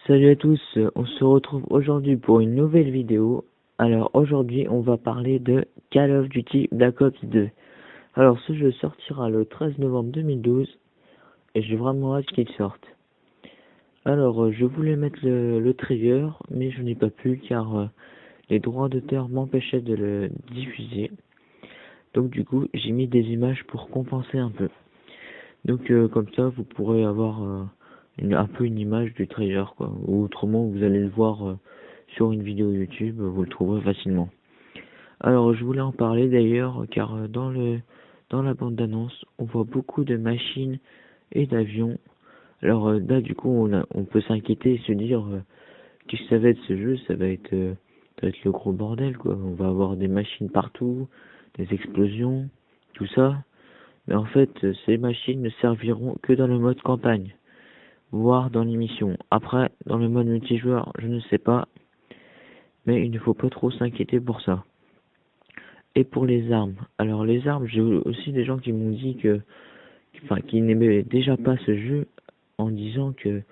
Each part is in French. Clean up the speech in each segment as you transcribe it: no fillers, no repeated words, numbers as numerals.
Salut à tous, on se retrouve aujourd'hui pour une nouvelle vidéo. Alors aujourd'hui on va parler de Call of Duty Black Ops 2. Alors ce jeu sortira le 13 novembre 2012 et j'ai vraiment hâte qu'il sorte. Alors je voulais mettre le trailer mais je n'ai pas pu car les droits d'auteur m'empêchaient de le diffuser. Donc du coup j'ai mis des images pour compenser un peu. Donc comme ça vous pourrez avoir un peu une image du trailer quoi. Ou autrement vous allez le voir sur une vidéo YouTube, vous le trouverez facilement. Alors je voulais en parler d'ailleurs car dans la bande d'annonce on voit beaucoup de machines et d'avions. Alors là du coup on peut s'inquiéter et se dire qu'est-ce que ça va être ce jeu, ça va être le gros bordel quoi. On va avoir des machines partout, des explosions, tout ça. Mais en fait, ces machines ne serviront que dans le mode campagne, voire dans l'émission. Après, dans le mode multijoueur, je ne sais pas, mais il ne faut pas trop s'inquiéter pour ça. Et pour les armes. Alors les armes, j'ai aussi des gens qui m'ont dit qu'ils n'aimaient déjà pas ce jeu en disant que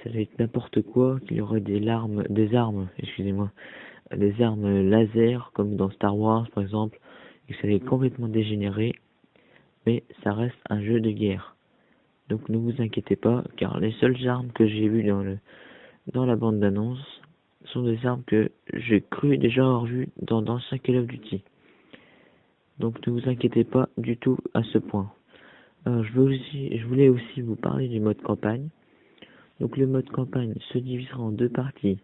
ça allait être n'importe quoi, qu'il y aurait excusez-moi, des armes laser comme dans Star Wars par exemple, et que ça allait complètement dégénérer. Mais ça reste un jeu de guerre. Donc ne vous inquiétez pas, car les seules armes que j'ai vues dans la bande d'annonce sont des armes que j'ai cru déjà avoir vues dans d'anciens Call of Duty. Donc ne vous inquiétez pas du tout à ce point. Alors, je voulais aussi vous parler du mode campagne. Donc le mode campagne se divisera en deux parties.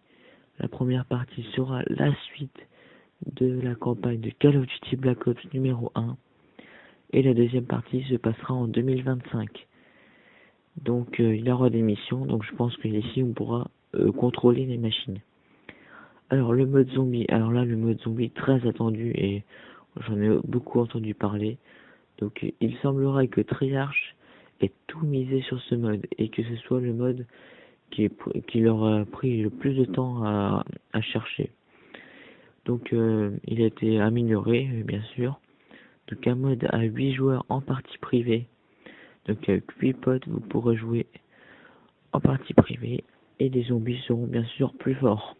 La première partie sera la suite de la campagne de Call of Duty Black Ops numéro 1. Et la deuxième partie se passera en 2025. Donc il y aura des missions, donc je pense que ici on pourra contrôler les machines. Alors le mode zombie, alors là le mode zombie très attendu et j'en ai beaucoup entendu parler. Donc il semblerait que Treyarch ait tout misé sur ce mode et que ce soit le mode qui leur a pris le plus de temps à chercher. Donc il a été amélioré bien sûr. Donc un mode à 8 joueurs en partie privée. Donc avec 8 potes vous pourrez jouer en partie privée et les zombies seront bien sûr plus forts.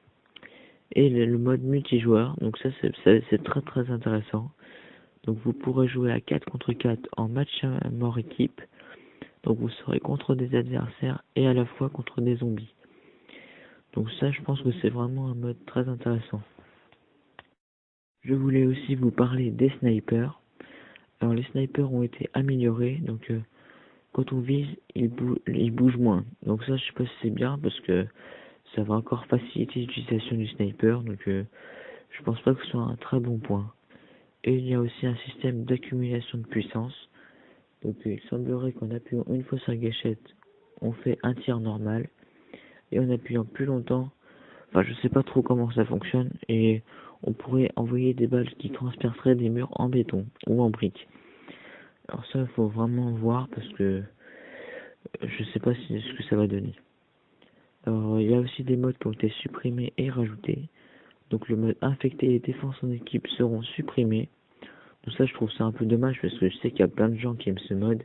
Et le mode multijoueur, donc ça c'est très très intéressant. Donc vous pourrez jouer à 4 contre 4 en match à mort équipe. Donc vous serez contre des adversaires et à la fois contre des zombies. Donc ça je pense que c'est vraiment un mode très intéressant. Je voulais aussi vous parler des snipers. Alors les snipers ont été améliorés, donc quand on vise, ils bougent moins. Donc ça je sais pas si c'est bien parce que ça va encore faciliter l'utilisation du sniper, donc je pense pas que ce soit un très bon point. Et il y a aussi un système d'accumulation de puissance. Donc il semblerait qu'en appuyant une fois sur la gâchette, on fait un tir normal. Et en appuyant plus longtemps, enfin je sais pas trop comment ça fonctionne, et on pourrait envoyer des balles qui transperceraient des murs en béton ou en briques. Alors ça il faut vraiment voir parce que je sais pas ce que ça va donner. Alors il y a aussi des modes qui ont été supprimés et rajoutés. Donc le mode infecté et défense en équipe seront supprimés. Donc ça je trouve ça un peu dommage parce que je sais qu'il y a plein de gens qui aiment ce mode.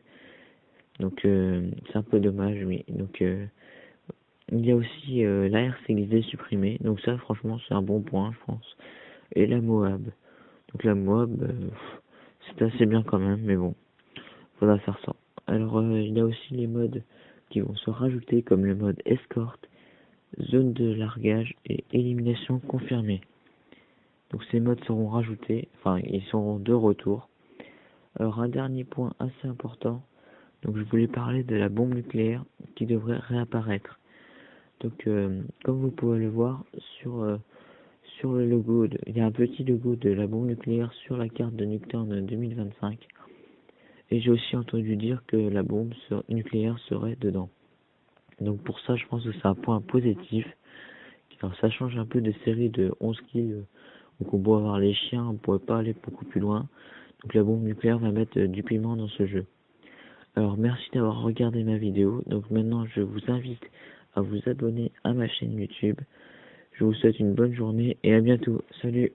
Donc c'est un peu dommage, oui. Donc il y a aussi la RCXD supprimée. Donc ça franchement c'est un bon point je pense. Et la Moab. Donc la Moab c'est assez bien quand même, mais bon, faudra faire ça. Alors il y a aussi les modes qui vont se rajouter comme le mode escorte, zone de largage et élimination confirmée. Donc ces modes seront rajoutés, enfin ils seront de retour. Alors un dernier point assez important, donc je voulais parler de la bombe nucléaire qui devrait réapparaître. Donc comme vous pouvez le voir sur le logo, il y a un petit logo de la bombe nucléaire sur la carte de Nuketown 2025. Et j'ai aussi entendu dire que la bombe nucléaire serait dedans. Donc pour ça je pense que c'est un point positif. Alors ça change un peu des séries de 11 kills donc on pourrait avoir les chiens, on pourrait pas aller beaucoup plus loin. Donc la bombe nucléaire va mettre du piment dans ce jeu. Alors merci d'avoir regardé ma vidéo. Donc maintenant je vous invite à vous abonner à ma chaîne YouTube. Je vous souhaite une bonne journée et à bientôt. Salut!